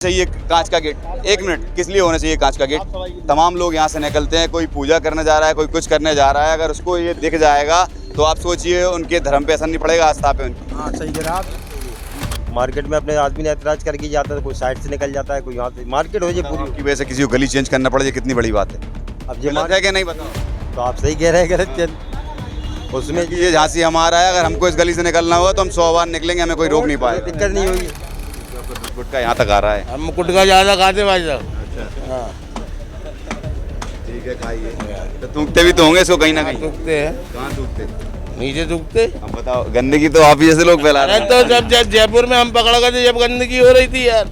चाहिए कांच का गेट। एक मिनट, किस लिए होना चाहिए कांच का गेट? तमाम लोग यहाँ से निकलते हैं, कोई पूजा करने जा रहा है, कोई कुछ करने जा रहा है, अगर उसको ये दिख जाएगा तो आप सोचिए उनके धर्म पे असर नहीं पड़ेगा, आस्था पे उनकी। हाँ सही कह रहा आप। मार्केट में अपने आदमी ने ऐतराज करके जाता है, कोई साइड से निकल जाता है, कोई यहाँ से मार्केट हो जाए पूरी की वजह से किसी को गली चेंज करना पड़े, ये कितनी बड़ी बात है। अब ये गलत है कि नहीं बताओ? तो आप सही कह रहे हैं, गलत चल उसमें ये झांसी हमारा है, अगर हमको इस गली से निकलना होगा तो हम 100 बार निकलेंगे, हमें कोई रोक नहीं पाएगा। दिक्कत नहीं होगी। गुटका यहाँ तक आ रहा है। हम गुटखा ज़्यादा खाते भाई साहब। अच्छा हाँ ठीक है, खाइए। तो थूकते भी तो होंगे इसको कहीं ना कहीं। दुखते हैं, कहाँ थूकते? नीचे दुखते। अब बताओ, गंदगी तो आप ही जैसे लोग फैला रहे अरे हैं। तो जब जयपुर में हम पकड़ा गए थे जब गंदगी हो रही थी यार।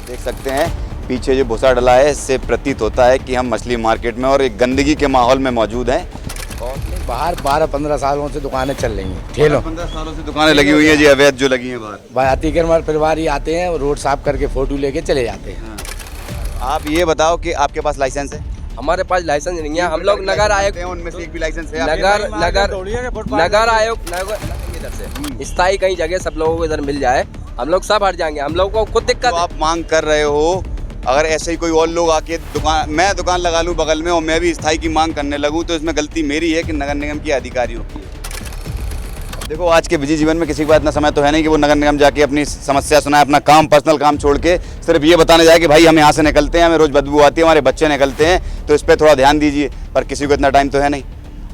देख सकते हैं पीछे जो भूसा डला है, इससे प्रतीत होता है कि हम मछली मार्केट में और एक गंदगी के माहौल में मौजूद हैं। बाहर 12-15 सालों से दुकानें चल रही हैं, ठेलों 15 सालों से दुकानें लगी हुई हैं जी, अवैध जो लगी हैं बाहर। भाई अतिक्रमण परिवार ही आते हैं, रोड साफ करके फोटो लेके चले जाते हैं। आप ये बताओ कि आपके पास लाइसेंस है? हमारे पास लाइसेंस नहीं है। हम लोग नगर आयोग, उनमें से एक भी लाइसेंस है? नगर आयोग इधर से स्थायी कहीं जगह सब लोगों को इधर मिल जाए, हम लोग सब हट जाएंगे। हम लोगों को खुद दिक्कत तो है। आप मांग कर रहे हो, अगर ऐसे ही कोई और लोग आके मैं दुकान लगा लूं बगल में और मैं भी स्थायी की मांग करने लगूं, तो इसमें गलती मेरी है कि नगर निगम के अधिकारियों की है? देखो, आज के बिजी जीवन में किसी के पास इतना समय तो है नहीं कि वो नगर निगम जाके अपनी समस्या सुनाए, अपना काम, पर्सनल काम छोड़ के सिर्फ ये बताने जाए कि भाई हम यहाँ से निकलते हैं, हमें रोज़ बदबू आती है, हमारे बच्चे निकलते हैं, तो इस पर थोड़ा ध्यान दीजिए। पर किसी को इतना टाइम तो है नहीं।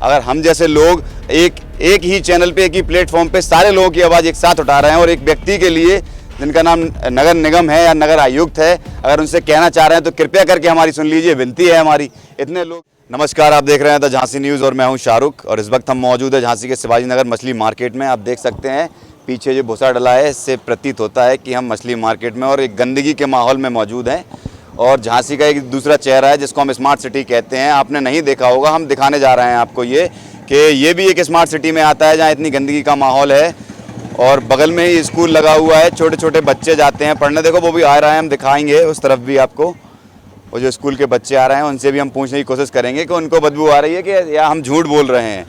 अगर हम जैसे लोग एक ही चैनल पे, एक ही प्लेटफॉर्म पे सारे लोगों की आवाज़ एक साथ उठा रहे हैं और एक व्यक्ति के लिए जिनका नाम नगर निगम है या नगर आयुक्त है, अगर उनसे कहना चाह रहे हैं तो कृपया करके हमारी सुन लीजिए, विनती है हमारी। इतने लोग। नमस्कार, आप देख रहे हैं द झांसी न्यूज़ और मैं हूं शाहरुख, और इस वक्त हम मौजूद है झांसी के शिवाजी नगर मछली मार्केट में। आप देख सकते हैं पीछे जो भूसा डला है, इससे प्रतीत होता है कि हम मछली मार्केट में और एक गंदगी के माहौल में मौजूद हैं। और झांसी का एक दूसरा चेहरा है जिसको हम स्मार्ट सिटी कहते हैं, आपने नहीं देखा होगा, हम दिखाने जा रहे हैं आपको ये भी एक स्मार्ट सिटी में आता है जहाँ इतनी गंदगी का माहौल है। और बगल में ही स्कूल लगा हुआ है, छोटे छोटे बच्चे जाते हैं पढ़ने। देखो वो भी आ रहा है, हम दिखाएंगे उस तरफ भी आपको। वो जो स्कूल के बच्चे आ रहे हैं उनसे भी हम पूछने की कोशिश करेंगे कि उनको बदबू आ रही है कि या हम झूठ बोल रहे हैं।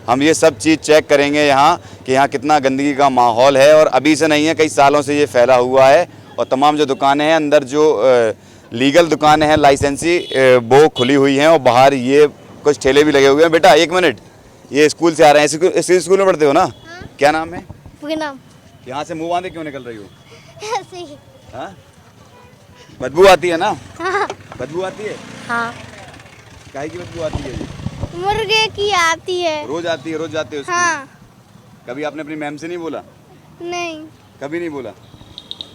हम ये सब चीज़ चेक करेंगे यहाँ कि यहाँ कितना गंदगी का माहौल है। और अभी से नहीं है, कई सालों से ये फैला हुआ है। और तमाम जो दुकानें हैं अंदर, जो लीगल दुकानें हैं, लाइसेंसी, वो खुली हुई हैं। और बाहर ये कुछ ठेले भी लगे हुए हैं। बेटा एक मिनट, ये स्कूल से आ रहे हैं, इसी स्कूल में पढ़ते हो ना? क्या नाम है? नाम। यहाँ से मुंह बांधे क्यों निकल रही हो? ऐसे ही। हाँ? बदबू आती है ना? हाँ। बदबू आती है? हाँ। काहे की बदबू आती है जी? मुर्गे की आती है। रोज आती है? रोज जाते हो स्कूल? हाँ। कभी आपने अपनी मैम से नहीं बोला? नहीं। कभी नहीं बोला?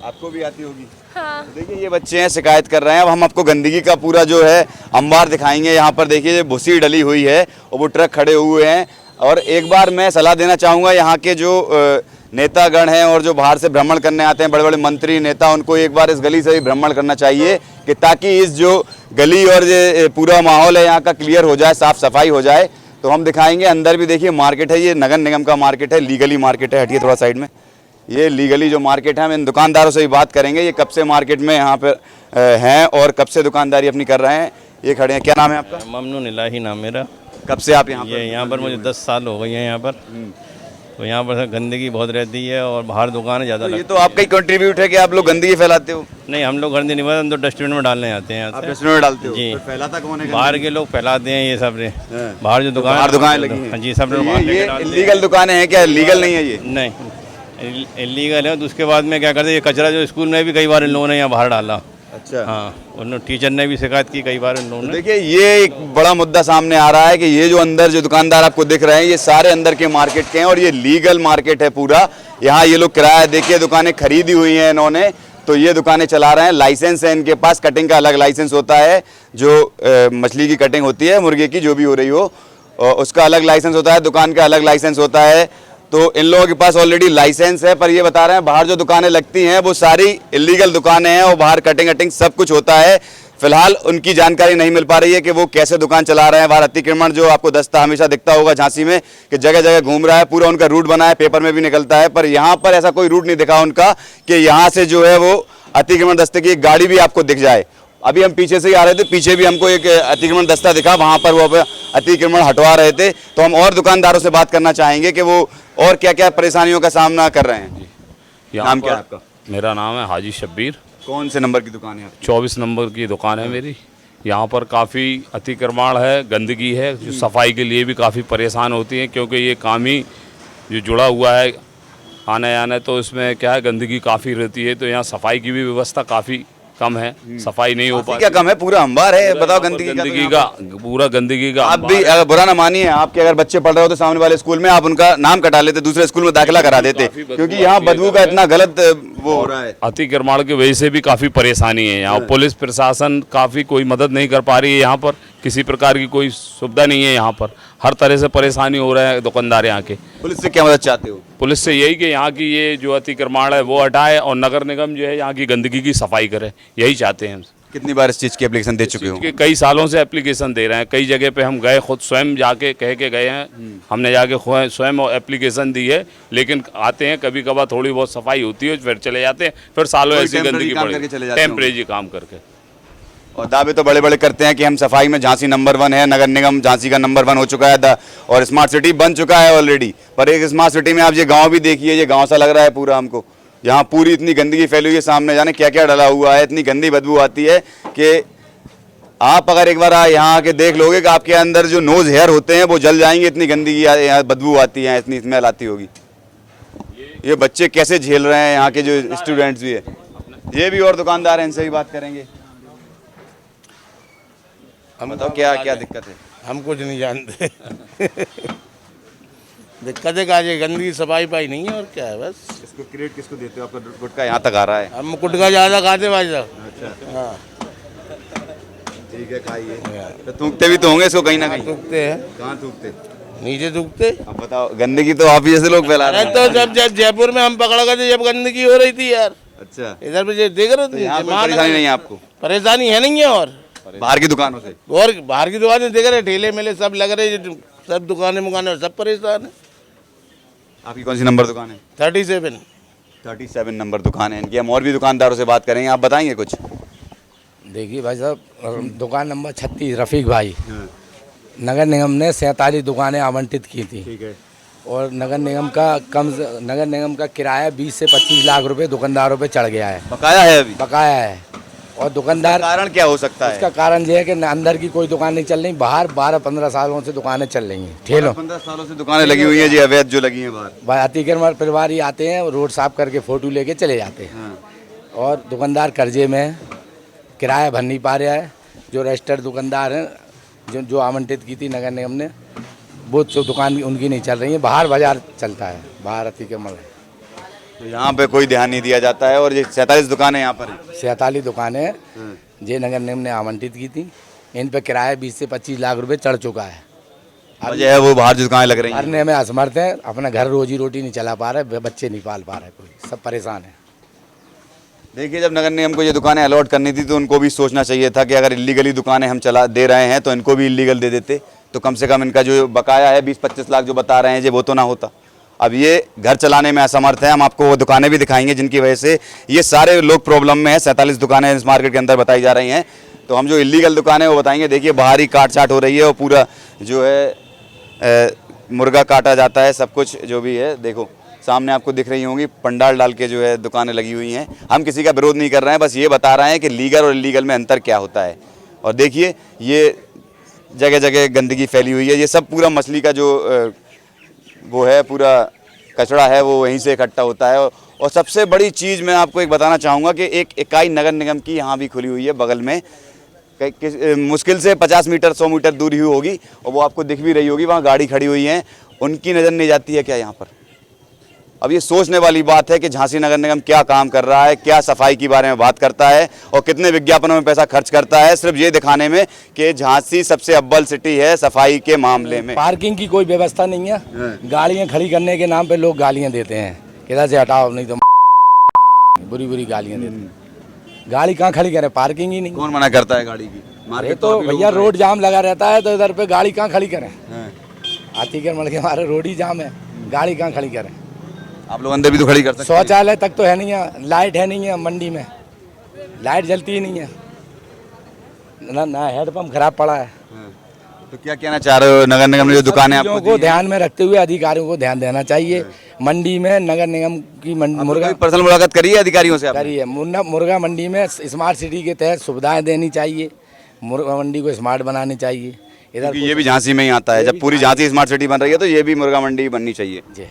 आपको भी आती होगी? हाँ। तो देखिए ये बच्चे हैं, शिकायत कर रहे हैं। अब हम आपको गंदगी का पूरा जो है अंबार दिखाएंगे। यहाँ पर देखिए ये भूसी डली हुई है और वो ट्रक खड़े हुए हैं। और एक बार मैं सलाह देना चाहूँगा, यहाँ के जो नेतागण हैं और जो बाहर से भ्रमण करने आते हैं, बड़े बड़े मंत्री नेता, उनको एक बार इस गली से भी भ्रमण करना चाहिए कि ताकि इस जो गली और ये पूरा माहौल है यहाँ का क्लियर हो जाए, साफ़ सफाई हो जाए। तो हम दिखाएंगे। अंदर भी देखिए मार्केट है, ये नगर निगम का मार्केट है, लीगली मार्केट है। हटिए थोड़ा साइड में। ये लीगली जो मार्केट है, हम इन दुकानदारों से भी बात करेंगे ये कब से मार्केट में यहाँ पर हैं और कब से दुकानदारी अपनी कर रहे हैं। ये खड़े हैं। क्या नाम है आपका? ममनून इलाही नाम मेरा। कब से आप यहाँ ये यहाँ पर मुझे 10 साल हो गए हैं यहाँ पर। तो यहाँ पर गंदगी बहुत रहती है और बाहर दुकानें ज़्यादा ये तो आपका ही कंट्रीब्यूट है कि आप लोग गंदगी फैलाते हो? नहीं, हम लोग गंदगी नहीं फैलाते, हम तो डस्टबिन में डालने आते हैं। आप डस्टबिन में डालते हो? जी। तो फैलाता कौन है? बाहर के लोग फैलाते हैं ये सब रे। हाँ। बाहर जो दुकानें लगी हैं? जी, सब लोग ये इलीगल दुकानें हैं क्या? लीगल नहीं है ये? नहीं, इलीगल है। तो उसके बाद में क्या करते, ये कचरा जो स्कूल में भी कई बार इन लोगों ने यहाँ बाहर डाला। अच्छा। हाँ, उन टीचर ने भी शिकायत की कई बार इन लोगों ने। देखिए ये एक बड़ा मुद्दा सामने आ रहा है कि ये जो अंदर जो दुकानदार आपको दिख रहे हैं, ये सारे अंदर के मार्केट के हैं और ये लीगल मार्केट है पूरा। यहाँ ये लोग किराया देखिए दुकानें खरीदी हुई हैं इन्होंने, तो ये दुकानें चला रहे हैं। लाइसेंस है इनके पास, कटिंग का अलग लाइसेंस होता है, जो मछली की कटिंग होती है, मुर्गे की जो भी हो रही हो, उसका अलग लाइसेंस होता है, दुकान का अलग लाइसेंस होता है। तो इन लोगों के पास ऑलरेडी लाइसेंस है। पर ये बता रहे हैं बाहर जो दुकानें लगती हैं वो सारी इलीगल दुकानें हैं और बाहर कटिंग कटिंग सब कुछ होता है। फिलहाल उनकी जानकारी नहीं मिल पा रही है कि वो कैसे दुकान चला रहे हैं। बाहर अतिक्रमण जो आपको दस्ता हमेशा दिखता होगा झांसी में कि जगह जगह घूम रहा है, पूरा उनका रूट बना है, पेपर में भी निकलता है। पर यहाँ पर ऐसा कोई रूट नहीं दिखा उनका कि यहाँ से जो है वो अतिक्रमण दस्ते की एक गाड़ी भी आपको दिख जाए। अभी हम पीछे से ही आ रहे थे, पीछे भी हमको एक अतिक्रमण दस्ता दिखा, वहाँ पर वो अतिक्रमण हटवा रहे थे। तो हम और दुकानदारों से बात करना चाहेंगे कि वो और क्या क्या परेशानियों का सामना कर रहे हैं। नाम क्या है आपका? मेरा नाम है हाजी शब्बीर। कौन से नंबर की दुकान है आपकी? 24 नंबर की दुकान है मेरी। यहाँ पर काफ़ी अतिक्रमण है, गंदगी है, जो सफाई के लिए भी काफ़ी परेशान होती है, क्योंकि ये काम ही जो जुड़ा हुआ है आने आने, तो इसमें क्या है गंदगी काफ़ी रहती है, तो यहाँ सफाई की भी व्यवस्था काफ़ी कम है, सफाई नहीं हो पाती। क्या कम है? पूरा अंबार है, बताओ गंदगी का। गंदगी का पूरा गंदगी का आप भी अगर बुरा ना मानिए, आपके अगर बच्चे पढ़ रहे हो तो सामने वाले स्कूल में आप उनका नाम कटा लेते, दूसरे स्कूल में दाखिला करा देते, क्योंकि यहाँ बदबू का इतना गलत वो हो रहा है। अतिक्रमण की वजह से भी काफ़ी परेशानी है यहाँ। पुलिस प्रशासन काफ़ी कोई मदद नहीं कर पा रही है यहाँ पर, किसी प्रकार की कोई सुविधा नहीं है यहाँ पर, हर तरह से परेशानी हो रहा है दुकानदार यहाँ के। पुलिस से क्या मदद चाहते हो? पुलिस से यही कि यहाँ की ये जो अतिक्रमण है वो हटाए और नगर निगम जो है यहाँ की गंदगी की सफाई करे, यही चाहते हैं हम। कितनी बार इस चीज़ की एप्लीकेशन दे चुके हो? कि कई सालों से एप्लीकेशन दे रहे हैं, कई जगह पे हम गए, खुद स्वयं जाके कह के गए हैं, हमने जाके स्वयं एप्लीकेशन दी है, लेकिन आते हैं कभी कभार थोड़ी बहुत सफाई होती है, फिर चले जाते हैं, फिर सालों ऐसी गंदगी पड़े, टेम्परेरी काम करके। और दावे तो बड़े बड़े करते हैं कि हम सफाई में झांसी नंबर 1 है, नगर निगम झांसी का नंबर 1 हो चुका है और स्मार्ट सिटी बन चुका है ऑलरेडी। पर एक स्मार्ट सिटी में आप ये गांव भी देखिए, ये गांव सा लग रहा है पूरा हमको। यहाँ पूरी इतनी गंदगी फैली हुई है, सामने जाने क्या क्या डला हुआ है, इतनी गंदी बदबू आती है कि आप अगर एक बार यहाँ आके देख लोगे कि आपके अंदर जो नोज हेयर होते हैं वो जल जाएंगे, इतनी गंदगी यहाँ बदबू आती है, इतनी स्मेल आती होगी। ये बच्चे कैसे झेल रहे हैं, यहाँ के जो स्टूडेंट्स भी है। ये भी और दुकानदार हैं, इनसे भी बात करेंगे। हम बताओ क्या क्या दिक्कत है? हम कुछ नहीं जानते। दिक्कत है का, ये गंदगी सफाई पाई नहीं है और क्या है बस। इसको क्रेडिट किसको देते हो? आपका गुटखा यहाँ तक आ रहा है। हम गुटखा ज़्यादा खाते भाई साहब। अच्छा हाँ ठीक है, खाइए। तो थूकते भी तो होंगे इसको कहीं ना कहीं? थूकते हैं। कहाँ थूकते? नीचे थूकते। अब बताओ, गंदगी तो आप ही जैसे लोग फैला रहे हैं। तो जब जयपुर में हम पकड़ा गए थे, जब गंदगी हो रही थी यार। अच्छा, इधर पे देख रहे थे, यहाँ कोई परेशानी नहीं है आपको? परेशानी है नहीं है। और बाहर की दुकानों से? और बाहर की दुकानें देख रहे, ठेले मेले सब लग रहे, सब दुकानें मुकाने सब परेशान है। आपकी कौन सी नंबर दुकान है? 37 नंबर दुकान है इनकी। हम और भी दुकानदारों से बात करेंगे, आप बताएंगे कुछ? देखिए भाई साहब, दुकान नंबर 36 रफ़ीक भाई, नगर निगम ने 47 दुकानें आवंटित की थी। ठीक है। और नगर निगम का किराया 20 से 25 लाख रुपए दुकानदारों पे चढ़ गया है, बकाया है अभी? बकाया है। और दुकानदार, कारण क्या हो सकता है? इसका कारण ये है कि अंदर की कोई दुकान नहीं चल रही, बाहर 12-15 सालों से दुकानें चल रही हैं, ठेलों। 15 सालों से दुकानें लगी हुई हैं जी, अवैध जो लगी हैं बाहर। भाई अतिक्रमण परिवार ही आते हैं, रोड साफ करके फोटो लेके चले जाते हैं। हाँ। और दुकानदार कर्जे में है, किराया भर नहीं पा रहा है। जो रजिस्टर्ड दुकानदार हैं, जो आवंटित की थी नगर निगम ने, वो तो दुकान उनकी नहीं चल रही है, बाहर बाजार चलता है, बाहर अतिक्रमण है। तो यहाँ पे कोई ध्यान नहीं दिया जाता है। और ये 47 दुकानें यहाँ पर हैं। 47 दुकानें जो नगर निगम ने आवंटित की थी, इन पे किराया 20 से 25 लाख रुपए चढ़ चुका है। वजह है वो बाहर जो दुकानें लग रही हैं। भरने में असमर्थ है, अपना घर रोजी रोटी नहीं चला पा रहे, बच्चे नहीं पाल पा रहे, कोई सब परेशान है। देखिए, जब नगर निगम को ये दुकानें अलॉट करनी थी तो उनको भी सोचना चाहिए था कि अगर इलीगली दुकानें हम चला दे रहे हैं तो इनको भी इलीगल दे देते, तो कम से कम इनका जो बकाया है 20-25 लाख जो बता रहे हैं जी, वो तो ना होता। अब ये घर चलाने में असमर्थ है। हम आपको वो दुकानें भी दिखाएंगे जिनकी वजह से ये सारे लोग प्रॉब्लम में है। 47 दुकानें इस मार्केट के अंदर बताई जा रही हैं। तो हम जो इलीगल दुकानें वो बताएंगे। देखिए, बाहर ही काट छाट हो रही है और पूरा जो है मुर्गा काटा जाता है, सब कुछ जो भी है। देखो सामने आपको दिख रही होंगी, पंडाल डाल के जो है दुकानें लगी हुई हैं। हम किसी का विरोध नहीं कर रहे हैं, बस ये बता रहे हैं कि लीगल और इलीगल में अंतर क्या होता है। और देखिए, ये जगह जगह गंदगी फैली हुई है। ये सब पूरा मछली का जो वो है, पूरा कचरा है, वो वहीं से इकट्ठा होता है। और सबसे बड़ी चीज़ मैं आपको एक बताना चाहूँगा कि एक इकाई नगर निगम की यहाँ भी खुली हुई है बगल में, मुश्किल से 50 मीटर 100 मीटर दूर ही होगी, और वो आपको दिख भी रही होगी। वहाँ गाड़ी खड़ी हुई है, उनकी नज़र नहीं जाती है क्या यहाँ पर? अब ये सोचने वाली बात है कि झांसी नगर निगम क्या काम कर रहा है, क्या सफाई के बारे में बात करता है और कितने विज्ञापनों में पैसा खर्च करता है, सिर्फ ये दिखाने में कि झांसी सबसे अव्वल सिटी है सफाई के मामले में। पार्किंग की कोई व्यवस्था नहीं है, गाड़ियां खड़ी करने के नाम पे लोग गालियां देते हैं, किधर से हटाओ नहीं तो बुरी बुरी गालियां देते हैं। गाड़ी कहाँ खड़ी करें, पार्किंग ही नहीं। कौन मना करता है गाड़ी की? अरे तो भैया रोड जाम लगा रहता है, तो इधर पे गाड़ी कहाँ खड़ी करें? अतिक्रमण के हमारे रोड ही जाम है, गाड़ी कहाँ खड़ी करें? आप लोग अंदर भी तो खड़ी कर सकते हैं। शौचालय तक तो है नहीं है, लाइट है नहीं है, मंडी में लाइट जलती ही नहीं है ना, हेडपम्प खराब पड़ा है। तो क्या कहना चाह रहे हो, नगर निगम ने जो दुकानें आपको चीज़ों को ध्यान में रखते हुए अधिकारियों को ध्यान देना चाहिए। मंडी में नगर निगम की मुर्गा पर्सनल मुलाकात करी है अधिकारियों से आपने? करी है। मुर्गा मंडी में स्मार्ट सिटी के तहत सुविधाएं देनी चाहिए, मुर्गा मंडी को स्मार्ट बनानी चाहिए। इधर क्योंकि ये भी झांसी में ही आता है, जब पूरी झांसी स्मार्ट सिटी बन रही है तो ये भी मुर्गा मंडी बननी चाहिए। जी,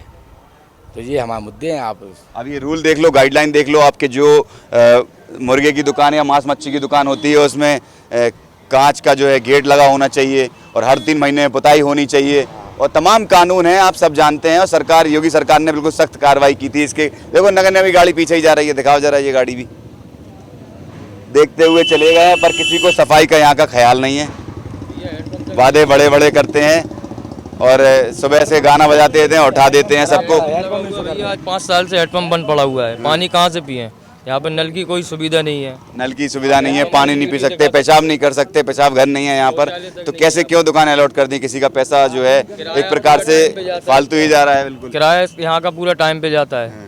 तो ये हमारे मुद्दे हैं। आप अब ये रूल देख लो, गाइडलाइन देख लो, आपके जो मुर्गे की दुकान या मांस मच्छी की दुकान होती है उसमें कांच का जो है गेट लगा होना चाहिए और हर 3 महीने में पुताई होनी चाहिए और तमाम कानून हैं, आप सब जानते हैं। और सरकार, योगी सरकार ने बिल्कुल सख्त कार्रवाई की थी इसके। देखो नगर निगम की गाड़ी पीछे ही जा रही है, दिखाओ जरा ये गाड़ी भी, देखते हुए चले गए, पर किसी को सफाई का यहाँ का ख्याल नहीं है। वादे बड़े बड़े करते हैं और सुबह से गाना बजाते हैं, उठा देते हैं सबको। आज 5 साल से हेडपम्प बंद पड़ा हुआ है, पानी कहाँ से पिए? यहाँ पर नल की कोई सुविधा नहीं है। नल की सुविधा नहीं है, पानी नहीं पी सकते, पेशाब नहीं कर सकते, पेशाब घर नहीं है यहाँ पर, तो कैसे क्यों दुकान अलॉट कर दी? किसी का पैसा जो है एक प्रकार से फालतू ही जा रहा है। बिल्कुल किराया यहाँ का पूरा टाइम पे जाता है।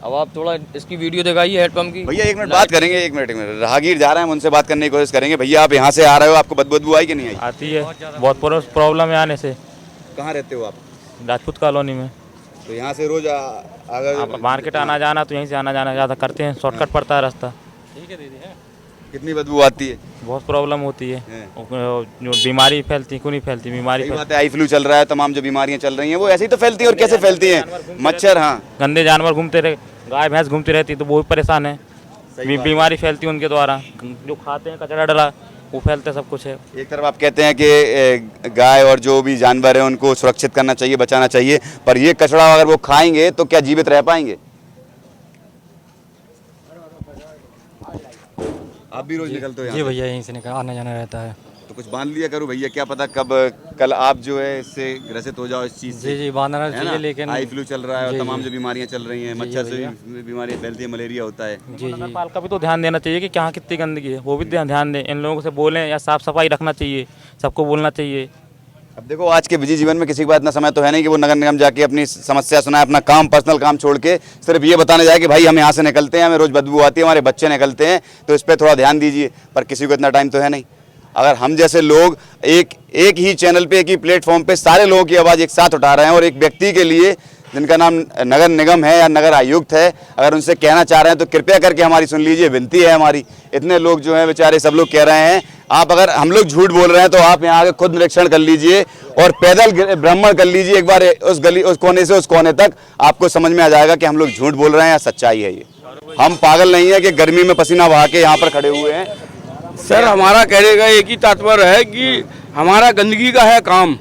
अब आप थोड़ा इसकी वीडियो दिखाइए हेडपम्प की। भैया 1 मिनट बात करेंगे, 1 मिनट राहगीर जा रहे हैं, हम उनसे बात करने की कोशिश करेंगे। भैया आप यहाँ से आ रहे हो, आपको बदबू आई कि नहीं आई? आती है, बहुत प्रॉब्लम है आने से। कहाँ रहते हो आप? राजपूत कॉलोनी में। तो यहाँ से रोज अगर मार्केट आना जाना तो यहीं से आना जाना ज़्यादा करते हैं, शॉर्टकट पड़ता है रास्ता। ठीक है दीदी। कितनी बदबू आती है? बहुत प्रॉब्लम होती है, जो बीमारी फैलती क्यों नहीं फैलती बीमारी? बात है, आई फ्लू चल रहा है, तमाम जो बीमारियां चल रही हैं वो ऐसे ही तो फैलती हैं। और कैसे फैलती हैं? मच्छर, हाँ, गंदे जानवर घूमते रहे, गाय भैंस घूमती रहती तो वो भी परेशान है, बीमारी फैलती है उनके द्वारा। जो खाते हैं कचरा डला वो फैलता है, सब कुछ है। एक तरफ आप कहते हैं कि गाय और जो भी जानवर हैं उनको सुरक्षित करना चाहिए, बचाना चाहिए, पर ये कचरा अगर वो खाएंगे तो क्या जीवित रह पाएंगे? आप भी रोज निकलते हो यहाँ? जी भैया, यहीं से निकल आना जाना रहता है। तो कुछ बांध लिया करो भैया, क्या पता कब कल आप जो है इससे ग्रसित हो जाओ इस चीज़ से। जी बांधना चाहिए, लेकिन आई फ्लू चल रहा है और तमाम जो बीमारियां चल रही हैं, मच्छर से भी बीमारियां फैलती है, मलेरिया होता है। नगर पालिका भी तो ध्यान देना चाहिए कि कहाँ कितनी गंदगी है, वो भी ध्यान दें, इन लोगों से बोलें या साफ सफाई रखना चाहिए, सबको बोलना चाहिए। अब देखो आज के बिजी जीवन में किसी के पास इतना समय तो है नहीं कि वो नगर निगम जाके अपनी समस्या सुनाए, अपना काम, पर्सनल काम छोड़ के सिर्फ ये बताने जाए कि भाई हम यहाँ से निकलते हैं, हमें रोज बदबू आती है, हमारे बच्चे निकलते हैं, तो इस पर थोड़ा ध्यान दीजिए। पर किसी को इतना टाइम तो है नहीं। अगर हम जैसे लोग एक ही चैनल पे, एक ही प्लेटफॉर्म पे सारे लोगों की आवाज़ एक साथ उठा रहे हैं और एक व्यक्ति के लिए जिनका नाम नगर निगम है या नगर आयुक्त है, अगर उनसे कहना चाह रहे हैं तो कृपया करके हमारी सुन लीजिए, विनती है हमारी। इतने लोग जो हैं बेचारे, सब लोग कह रहे हैं, आप अगर हम लोग झूठ बोल रहे हैं तो आप यहाँ आके खुद निरीक्षण कर लीजिए और पैदल भ्रमण कर लीजिए एक बार उस गली, उस कोने से उस कोने तक, आपको समझ में आ जाएगा कि हम लोग झूठ बोल रहे हैं या सच्चाई है ये। हम पागल नहीं है कि गर्मी में पसीना बहा के यहाँ पर खड़े हुए हैं। सर हमारा कहने का एक ही तात्पर्य है कि हमारा गंदगी का है काम,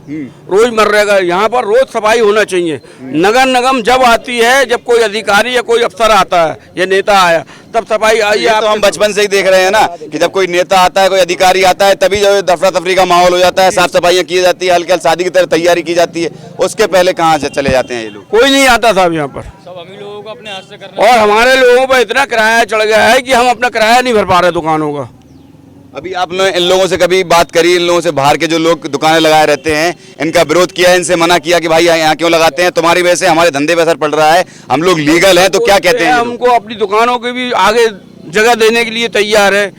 रोजमर्रा का यहाँ पर रोज सफाई होना चाहिए। नगर निगम जब आती है, जब कोई अधिकारी या कोई अफसर आता है या नेता आया, तब सफाई आई है। तो हम बचपन से ही देख रहे हैं ना कि जब कोई नेता आता है, कोई अधिकारी आता है, तभी जो दफरा तफरी का माहौल हो जाता है, साफ सफाइयाँ की जाती है, हल्की हल्की शादी की तरह तैयारी की जाती है। उसके पहले कहाँ से चले जाते हैं ये लोग? कोई नहीं आता साहब यहाँ पर, सब हम ही लोगों को अपने हाथ से करना। और हमारे लोगों पर इतना किराया चढ़ गया है कि हम अपना किराया नहीं भर पा रहे दुकानों का। अभी आपने इन लोगों से कभी बात करी? इन लोगों से बाहर के जो लोग दुकानें लगाए रहते हैं, इनका विरोध किया, इनसे मना किया कि भाई यहाँ क्यों लगाते हैं? तुम्हारी वजह से हमारे धंधे पे असर पड़ रहा है, हम लोग लीगल हैं, तो क्या कहते हैं? हमको अपनी दुकानों के भी आगे जगह देने के लिए तैयार है,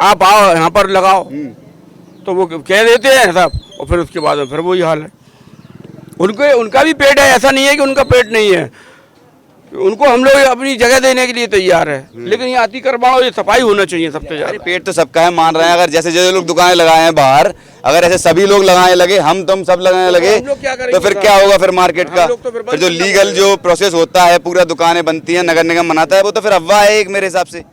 आप आओ यहाँ पर लगाओ, तो वो कह देते हैं साहब, और फिर उसके बाद फिर वही हाल है। उनका भी पेट है, ऐसा नहीं है कि उनका पेट नहीं है, उनको हम लोग अपनी जगह देने के लिए तैयार है, लेकिन ये अतिक्रमण और ये सफाई होना चाहिए सबसे ज्यादा। पेट तो सबका है, मान रहे हैं। अगर जैसे जैसे लोग दुकानें लगाए हैं बाहर, अगर ऐसे सभी लोग लगाने लगे, हम तुम सब लगाने लगे, तो फिर क्या होगा? फिर मार्केट का फिर जो लीगल जो प्रोसेस होता है, पूरा दुकानें बनती हैं, नगर निगम बनाता है, वो तो फिर अफवाह है एक मेरे हिसाब से।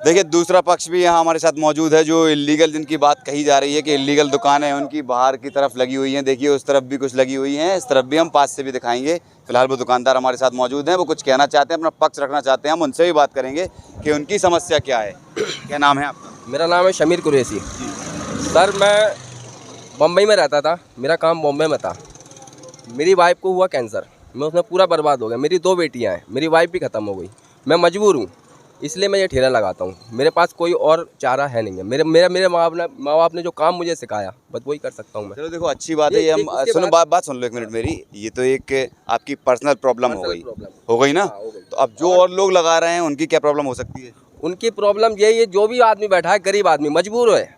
देखिए दूसरा पक्ष भी यहाँ हमारे साथ मौजूद है, जो इल्लीगल जिनकी बात कही जा रही है कि इल्लीगल दुकानें हैं, उनकी बाहर की तरफ लगी हुई हैं। देखिए उस तरफ भी कुछ लगी हुई हैं, इस तरफ भी हम पास से भी दिखाएंगे। फिलहाल वो दुकानदार हमारे साथ मौजूद हैं, वो कुछ कहना चाहते हैं, अपना पक्ष रखना चाहते हैं, हम उनसे भी बात करेंगे कि उनकी समस्या क्या है। क्या नाम है आपका? मेरा नाम है शमीर कुरैशी। सर मैं बम्बई में रहता था, मेरा काम बॉम्बे में था। मेरी वाइफ को हुआ कैंसर, मैं उसमें पूरा बर्बाद हो गया। मेरी 2 बेटियां हैं, मेरी वाइफ भी ख़त्म हो गई। मैं मजबूर हूँ, इसलिए मैं ये ठेला लगाता हूँ। मेरे पास कोई और चारा है नहीं है। मेरे माँ बाप ने जो काम मुझे सिखाया, बस वही कर सकता हूँ मैं। चलो देखो अच्छी बात है ये। हम सुनो, बात सुन लो एक मिनट मेरी। ये तो एक आपकी पर्सनल प्रॉब्लम हो गई ना? तो अब जो और लोग लगा रहे हैं उनकी क्या प्रॉब्लम हो सकती है? उनकी प्रॉब्लम यही है, जो भी आदमी बैठा है, गरीब आदमी मजबूर है,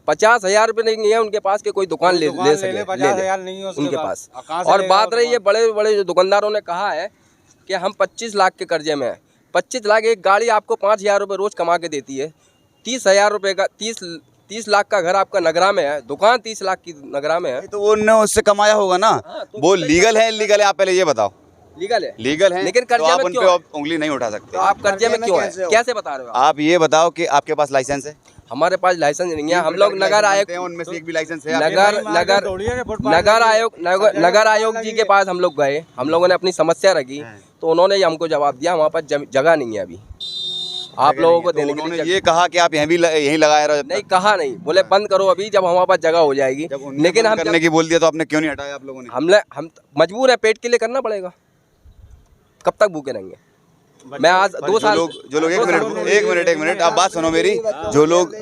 50,000 रुपये नहीं है उनके पास कि कोई दुकान ले सके, ले 50,000 नहीं है उनके पास। और बात रही है बड़े बड़े जो दुकानदारों ने कहा है कि हम 25 लाख के कर्जे में हैं। 25 लाख, एक गाड़ी आपको 5,000 रुपये रोज कमा के देती है। 30,000 रुपये का 30 लाख का घर आपका नगरा में है, दुकान 30 लाख की नगरा में है, तो वो उनने उससे कमाया होगा ना। वो लीगल है इलीगल है, आप पहले ये बताओ। लीगल है, लीगल है, लेकिन तो कर्जे आप में उन क्यों पे है? उंगली नहीं उठा सकते। आप कर्जे में क्यों है, कैसे बता रहे हो आप ये बताओ कि आपके पास लाइसेंस है? हमारे पास लाइसेंस नहीं है। हम लोग नगर आयोग, उनमें से एक भी लाइसेंस है? नगर आयोग जी के पास हम लोग गए, हम लोगों ने अपनी समस्या रखी, तो उन्होंने हमको जवाब दिया हमारे पास जगह नहीं है अभी आप लोगों को देने के लिए। ये कहा कि आप यहीं लगाए रहो। नहीं कहा नहीं, बोले बंद करो अभी जब हमारे पास जगह हो जाएगी। लेकिन हम करने की बोल दिया तो आपने क्यों नहीं हटाया आप लोगों ने? हम मजबूर है, पेट के लिए करना पड़ेगा, कब तक भूखे रहेंगे। मैं आज 2 साल जो लोग एक मिनट आप बात सुनो मेरी। जो लोग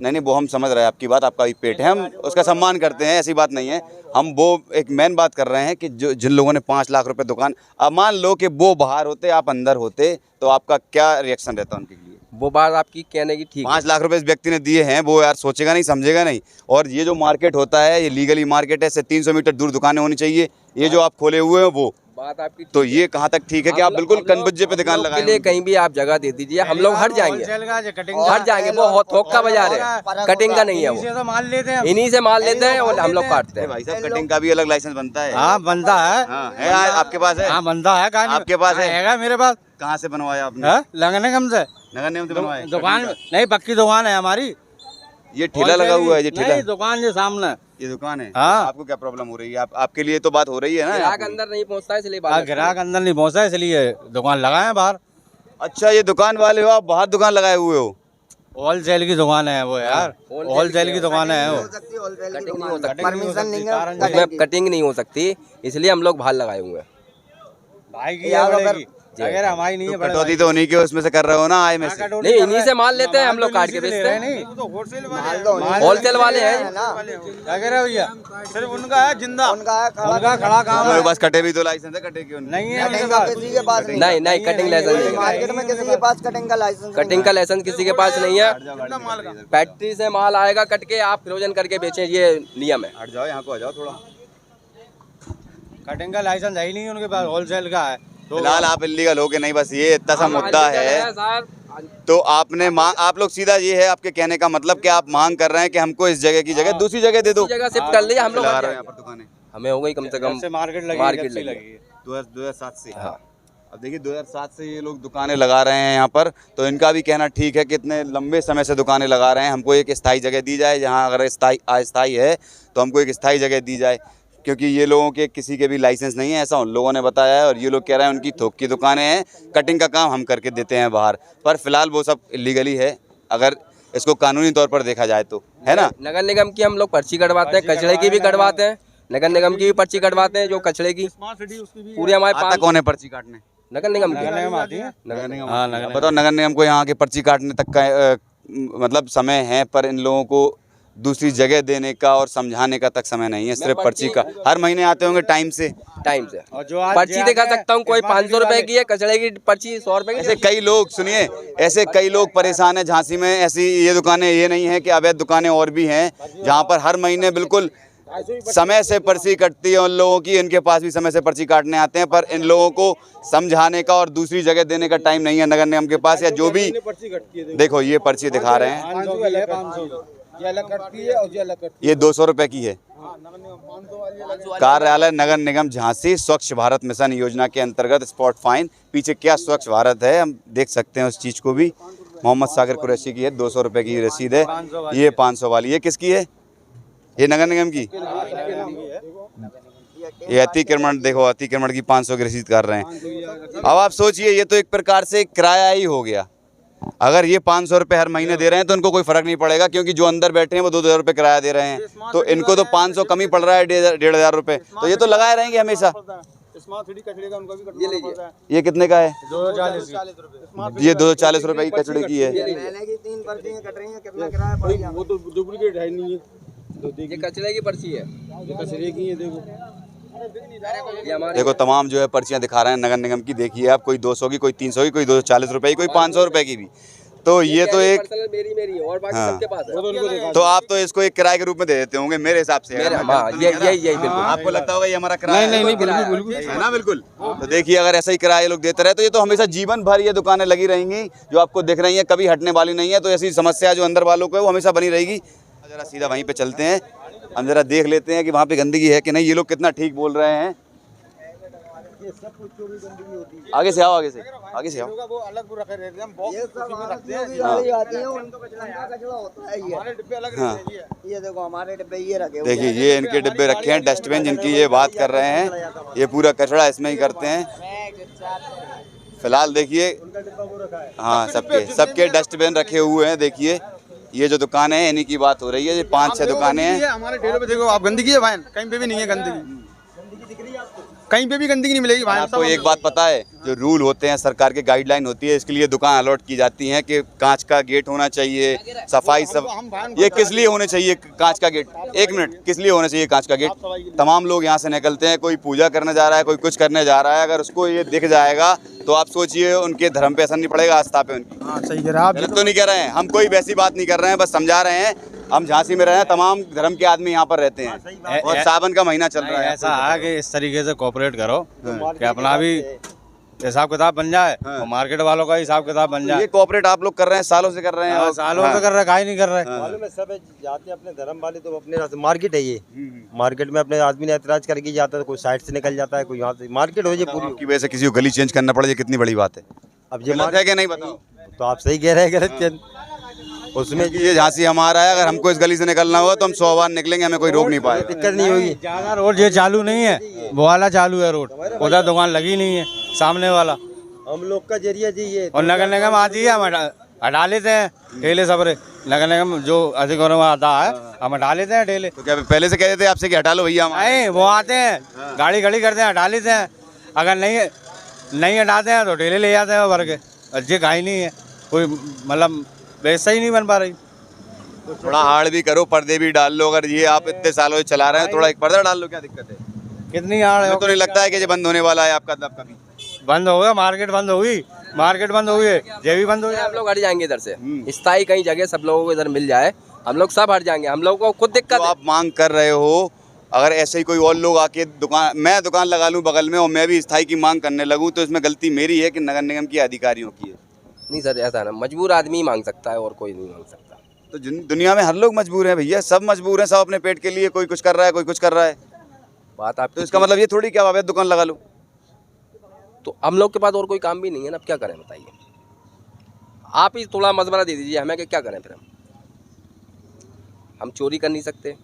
नहीं वो हम समझ रहे हैं आपकी बात, आपका भी पेट है, हम उसका सम्मान करते हैं, ऐसी बात नहीं है। हम वो एक मेन बात कर रहे हैं कि जो जिन लोगों ने 5 लाख रुपए दुकान, अब मान लो कि वो बाहर होते आप अंदर होते तो आपका क्या रिएक्शन रहता उनके लिए? वो बात आपकी कहने की ठीक। 5 लाख रुपए इस व्यक्ति ने दिए हैं, वो यार सोचेगा नहीं, समझेगा नहीं। और ये जो मार्केट होता है ये लीगली मार्केट है, इससे 300 मीटर दूर दुकानें होनी चाहिए। ये जो आप खोले हुए हैं वो बात आपकी, तो ये कहाँ तक ठीक है कि आप बिल्कुल कनबुज्जे पे दुकान लगाए? के लिए कहीं भी आप जगह दे दीजिए, हम लोग हट जाएंगे, हट जाएंगे। वो थोक का बाजार है, कटिंग का नहीं है, वो इन्हीं से माल लेते हैं और हम लोग काटते हैं। भाई साहब कटिंग का भी अलग लाइसेंस बनता है? हाँ बनता है। हाँ, है आपके पास है? हाँ बनता है। आपके पास है? मेरे पास। कहाँ से बनवाया आपने? नगर निगम से। नगर निगम से बनवाया? दुकान नहीं, पक्की दुकान है हमारी। ये ठेला लगा हुआ है? ये ठेला दुकान जो सामने ये दुकान है। हाँ। आपको क्या प्रॉब्लम हो रही है? आपके लिए तो बात हो रही है ना। ग्राहक अंदर नहीं पहुंचता है इसलिए बात। ग्राहक अंदर नहीं पहुंचता इसलिए दुकान लगाए हैं बाहर। अच्छा ये दुकान वाले हो आप, बाहर दुकान लगाए हुए हो? होलसेल की दुकान है वो यार, होलसेल की दुकान है वो। कटिंग नहीं हो सकती, परमिशन नहीं है, उसमें कटिंग नहीं हो सकती, इसलिए हम लोग बाहर लगाए हुए हैं। भाई की अगर हमारी नहीं है, कटौती तो उन्हीं के उसमें से कर रहे हो ना, आय में से? नहीं, इन्हीं से माल लेते हैं हम लोग, काट के बेचते हैं। होलसेल वाले हैं भैया, सिर्फ उनका है जिंदा, उनका खड़ा काम है। बस कटे भी तो लाइसेंस है, कटे क्यों नहीं है किसी के पास? नहीं कटिंग लाइसेंस नहीं है मार्केट में किसी के पास कटिंग का लाइसेंस। कटिंग का लाइसेंस किसी के पास नहीं है। फैक्ट्री से माल आएगा कट के, आप फ्रोजन करके बेचें, ये नियम है। हट जाओ, यहाँ को आ जाओ थोड़ा। कटिंग का लाइसेंस है ही नहीं उनके पास, होलसेल का है। फिलहाल आप इलीगल हो के नहीं, बस ये इतना सा मुद्दा है। तो आपने आप लोग सीधा ये है आपके कहने का मतलब कि आप मांग कर रहे हैं कि हमको इस जगह की जगह दूसरी जगह दे दो, जगह शिफ्ट कर लीजिए। हम लोग यहाँ पर दुकानें हमें हो गई कम से कम मार्केट लगी 2007 से। हाँ, अब देखिए 2007 से ये लोग दुकानें लगा रहे हैं यहाँ पर, तो इनका भी कहना ठीक है कि इतने लंबे समय से दुकानें लगा रहे हैं, हमको एक स्थायी जगह दी जाए। जहाँ अगर अस्थायी है तो हमको एक स्थायी जगह दी जाए, क्योंकि ये लोगों के किसी के भी लाइसेंस नहीं है, ऐसा उन लोगों ने बताया है। और ये लोग कह रहे हैं उनकी थोक की दुकानें हैं, कटिंग का काम हम करके देते हैं बाहर, पर फिलहाल वो सब इलीगली है अगर इसको कानूनी तौर पर देखा जाए तो, है ना। नगर निगम की हम लोग पर्ची कटवाते हैं, कचड़े की भी कटवाते हैं, नगर निगम की भी पर्ची कटवाते हैं, जो कचड़े की पूरी हमारे पास। कौन है पर्ची काटने? नगर निगम की। नगर निगम। बताओ नगर निगम को यहाँ के पर्ची काटने तक का मतलब समय है, पर इन लोगों को दूसरी जगह देने का और समझाने का तक समय नहीं है, सिर्फ पर्ची का। हर महीने आते होंगे टाइम से। और जो पर्ची दिखा सकता हूँ, कोई 500 रुपए की है, कचड़े की पर्ची 100 रुपए की। ऐसे कई लोग, सुनिए, ऐसे कई लोग परेशान हैं झांसी में। ऐसी ये दुकानें ये नहीं है कि अवैध दुकानें और भी हैं, जहाँ पर हर महीने बिल्कुल समय से पर्ची कटती है उन लोगों की। इनके पास भी समय से पर्ची काटने आते हैं, पर इन लोगों को समझाने का और दूसरी जगह देने का टाइम नहीं है नगर निगम के पास। या जो भी देखो ये पर्ची दिखा रहे हैं, ये 200 रुपए की है। कार्यालय नगर निगम झांसी स्वच्छ भारत मिशन योजना के अंतर्गत स्पॉट फाइन। पीछे क्या स्वच्छ भारत है हम देख सकते हैं उस चीज़ को भी। मोहम्मद सागर कुरैशी की है, 200 रुपए की रसीद है। ये 500 वाली, ये किसकी है? ये नगर निगम की। ये अतिक्रमण, देखो अतिक्रमण की 500 की रसीद कर रहे हैं। अब आप सोचिए, ये तो एक प्रकार से किराया ही हो गया। अगर ये 500 रुपये हर महीने दे रहे हैं तो इनको कोई फर्क नहीं पड़ेगा, क्योंकि जो अंदर बैठे हैं वो 2000 रुपये किराया दे रहे हैं, तो इनको तो 500 कम ही पड़ रहा है, 1500 रुपये। तो ये तो लगाए रहेंगे हमेशा। ये कितने का है? 240। ये 240 रुपये की कचड़े की है। ये कचड़े की पर्ची है, देखो तमाम जो है पर्चियां दिखा रहे हैं नगर निगम की। देखिए आप, कोई 200 की, कोई 300 की, कोई 240 रुपये की, कोई 500 रुपये की भी। तो ये तो एक मेरी है और बाकी हाँ। सबके पास है। तो आप तो इसको एक किराए के रूप में दे देते होंगे मेरे हिसाब से। यही बिल्कुल। आपको लगता होगा ये हमारा किराया नहीं है? बिल्कुल है ना, बिल्कुल। तो देखिए अगर ऐसा ही किराया लोग देते रहे तो ये तो हमेशा जीवन भर ये दुकानें लगी रहेंगी जो आपको दिख रही हैं, कभी हटने वाली नहीं है। तो ऐसी समस्या जो अंदर वालों को है वो हमेशा बनी रहेगी। जरा सीधा वहीं पे चलते हैं, हम जरा देख लेते हैं कि वहाँ पे गंदगी है कि नहीं। ये लोग कितना ठीक बोल रहे हैं। आगे से आओ, आगे से आओ। वो अलग वो रखे रहते हैं, हम बॉक्स उसी में रखते हैं। आती है उनका कचरा होता है ये। हमारे डिब्बे अलग रहते हैं। ये देखो हमारे डिब्बे ये रखे हुए हैं। देखिए ये इनके डिब्बे रखे हैं, डस्टबिन जिनकी ये बात कर रहे हैं, ये पूरा कचरा इसमें ही करते हैं। फिलहाल देखिए हाँ सबके डस्टबिन रखे हुए हैं। देखिए ये जो दुकानें हैं इन्हीं की बात हो रही है। ये 5-6 दुकानें हैं। हमारे ठेलों पे देखो आप, गंदगी है भाई, कहीं पे भी नहीं है गंदगी। कहीं पे भी गंदगी नहीं मिलेगी भाई। आपको एक बात पता है, जो रूल होते हैं, सरकार की गाइडलाइन होती है, इसके लिए दुकान अलॉट की जाती है कि कांच का गेट होना चाहिए, सफाई सब। ये किस लिए होने चाहिए कांच का गेट? 1 मिनट, किस लिए होना चाहिए कांच का गेट? तमाम लोग यहाँ से निकलते हैं, कोई पूजा करने जा रहा है, कोई कुछ करने जा रहा है, अगर उसको ये दिख जाएगा तो आप सोचिए उनके धर्म पे असर नहीं पड़ेगा, आस्था पे उनकी। हाँ सही कह रहे हैं आप। गलत तो नहीं कह रहे हैं, हम कोई वैसी बात नहीं कर रहे हैं, बस समझा रहे हैं। हम झांसी में रहे हैं, तमाम धर्म के आदमी यहाँ पर रहते हैं और सावन का महीना चल रहा है। ऐसा है कि इस तरीके से कोऑपरेट करो कि अपना भी हिसाब किताब बन जाए और मार्केट वालों का हिसाब किताब बन जाए। ये कोऑपरेट आप लोग कर रहे हैं, सालों से कर रहे हैं। सालों से कर रहे, काहे नहीं कर रहे। मालूम है सब जाते हैं अपने धर्म वाले, तो अपने रास्ते मार्केट है ये। मार्केट में अपने आदमी ने ऐतराज करके जाता है, कोई साइड से निकल जाता है, कोई यहाँ से। मार्केट हो जाए पूरी की वजह से किसी को गली चेंज करना पड़े, ये कितनी बड़ी बात है। अब ये गलत है कि नहीं बताओ? तो आप सही कह रहे हैं, गलत उसमें ये झांसी हमारा है, अगर हमको इस गली से निकलना होगा तो हम 100 बार निकलेंगे, हमें कोई रोक नहीं पाएगा। दिक्कत नहीं होगी। ज्यादा रोड ये चालू नहीं है, वो वाला चालू है रोड, उधर दुकान लगी नहीं है, सामने वाला। हम लोग का जरिया जी ये। और नगर निगम आती है, हम हटा लेते हैं ठेले सबरे। नगर निगम जो अधिकारियों में आता है हम हटा लेते हैं ठेले। तो क्या पहले से कह देते आपसे कि हटा लो भैया? नहीं, वो आते हैं, गाड़ी खड़ी करते हैं, हटा लेते हैं। अगर नहीं हटाते हैं तो ठेले ले जाते हैं भर के। अच्छे गाय नहीं है कोई, मतलब वैसा ही नहीं बन पा रही। तो थोड़ा हार्ड भी करो, पर्दे भी डाल लो। अगर ये आप इतने सालों से चला रहे हैं, थोड़ा एक पर्दा डाल लो, क्या दिक्कत है? कितनी हार्ड है? तो नहीं लगता है कि ये बंद होने वाला है आपका दब कभी? बंद हो गया, मार्केट बंद होगी, ये भी बंद हो गया। हम लोग हट जाएंगे इधर से, स्थायी कहीं जगह सब लोगों को इधर मिल जाए, हम लोग सब हट जाएंगे। हम लोगों को खुद दिक्कत तो आप मांग कर रहे हो, अगर ऐसे ही कोई और लोग आके मैं दुकान लगा लूं बगल में और मैं भी स्थायी की मांग करने लगूं, तो इसमें गलती मेरी है कि नगर निगम की अधिकारियों की है? नहीं सर, ऐसा ना, मजबूर आदमी ही मांग सकता है और कोई नहीं मांग सकता। तो दुनिया में हर लोग मजबूर हैं भैया, सब मजबूर हैं, सब अपने पेट के लिए। कोई कुछ कर रहा है, कोई कुछ कर रहा है। बात आप तो इसका मतलब ये थोड़ी क्या आप दुकान लगा लो। तो हम लोग के पास और कोई काम भी नहीं है ना, अब क्या करें बताइए? आप ही थोड़ा मशवरा दे दीजिए हमें कि क्या करें फिर। हम चोरी कर नहीं सकते,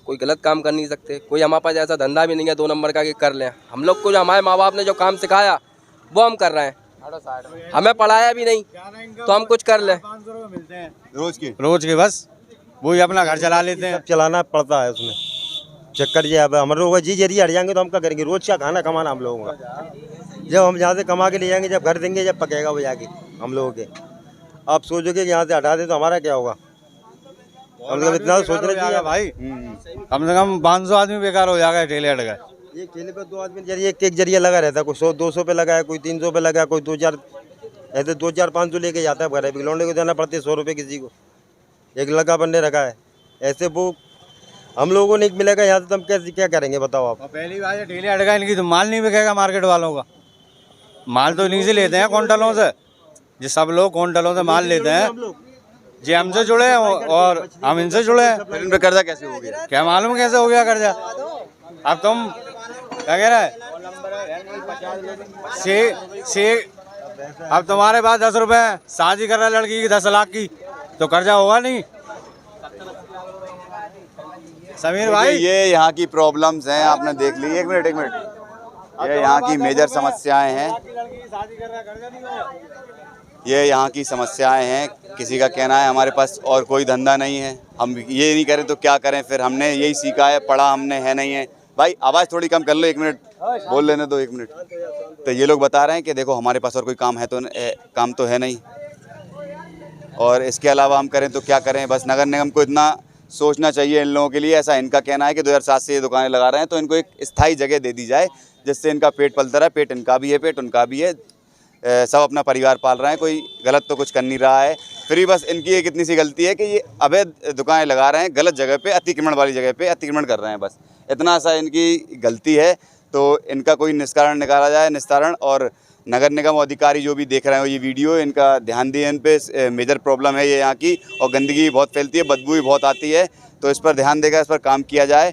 कोई गलत काम कर नहीं सकते, कोई हमारे पास ऐसा धंधा भी नहीं है 2 नंबर का कि कर लें। हम लोग को जो हमारे माँ बाप ने जो काम सिखाया वो हम कर रहे हैं। हमें पढ़ाया भी नहीं तो हम कुछ कर लें। रोज के बस वही अपना घर चला लेते हैं। चलाना पड़ता है उसमें चक्कर ये। अब हम लोग जी जरिए हट जाएंगे तो हम क्या करेंगे? रोज का खाना कमाना हम लोगों का। जब हम यहाँ से कमा के ले जाएंगे, जब घर देंगे, जब पकेगा वो जाके हम लोगों के। आप सोचोगे कि यहाँ से हटा दे तो हमारा क्या होगा? हम लोग इतना सोचना चाहिए भाई, कम से कम 500 आदमी बेकार हो जाएगा ठेले हट गए। एक ठेले पे 2 आदमी जरिए एक जरिया लगा रहता है। कोई 100-200 पे लगा है, कोई 300 पे लगा है, कोई 2-4 ऐसे 2-4-500 लेके जाता है घर। लौंडे को देना पड़ते 100 रुपये किसी को, एक लगा बनने रखा है। ऐसे वो हम लोगों को नहीं मिलेगा यहाँ से, तो हम कैसे क्या करेंगे बताओ आप? पहली बात ये ठेले हट गए, इनकी तो माल नहीं बिकेगा मार्केट वालों का। माल तो इन्हीं से लेते हैं क्विंटलों से, जो सब लोग क्विंटलों से माल लेते हैं। जी हमसे जुड़े हैं और हम इनसे जुड़े हैं। फिर इन पे कर्जा कैसे हो गया? क्या मालूम कैसे हो गया कर्जा? अब तुम क्या कह रहे हैं? अब तुम्हारे पास 10 रुपए है, शादी कर रहा है लड़की की 10 लाख की, तो कर्जा होगा नहीं समीर भाई। ये यहाँ की प्रॉब्लम्स हैं, आपने देख ली। एक मिनट ये यहाँ की मेजर समस्याएं हैं। ये यहाँ की समस्याएं हैं। किसी का कहना है हमारे पास और कोई धंधा नहीं है, हम ये नहीं करें तो क्या करें? फिर हमने यही सीखा है, पढ़ा हमने है नहीं है। भाई आवाज़ थोड़ी कम कर लो, 1 मिनट बोल लेने दो, 1 मिनट। तो ये लोग बता रहे हैं कि देखो हमारे पास और कोई काम है तो काम तो है नहीं, और इसके अलावा हम करें तो क्या करें? बस नगर निगम को इतना सोचना चाहिए इन लोगों के लिए। ऐसा इनका कहना है कि 2007 से ये दुकानें लगा रहे हैं, तो इनको एक स्थायी जगह दे दी जाए जिससे इनका पेट पलता रहे। पेट इनका भी है, पेट उनका भी है। सब अपना परिवार पाल रहे हैं, कोई गलत तो कुछ कर नहीं रहा है। फिर भी बस इनकी एक इतनी सी गलती है कि ये अवैध दुकानें लगा रहे हैं, गलत जगह पे, अतिक्रमण वाली जगह पे अतिक्रमण कर रहे हैं, बस इतना सा इनकी गलती है। तो इनका कोई निस्तारण निकाला जाए, निस्तारण। और नगर निगम अधिकारी जो भी देख रहे हो ये वीडियो, इनका ध्यान दिए इन पे। मेजर प्रॉब्लम है ये यहाँ की, और गंदगी बहुत फैलती है, बदबू भी बहुत आती है, तो इस पर ध्यान देकर इस पर काम किया जाए।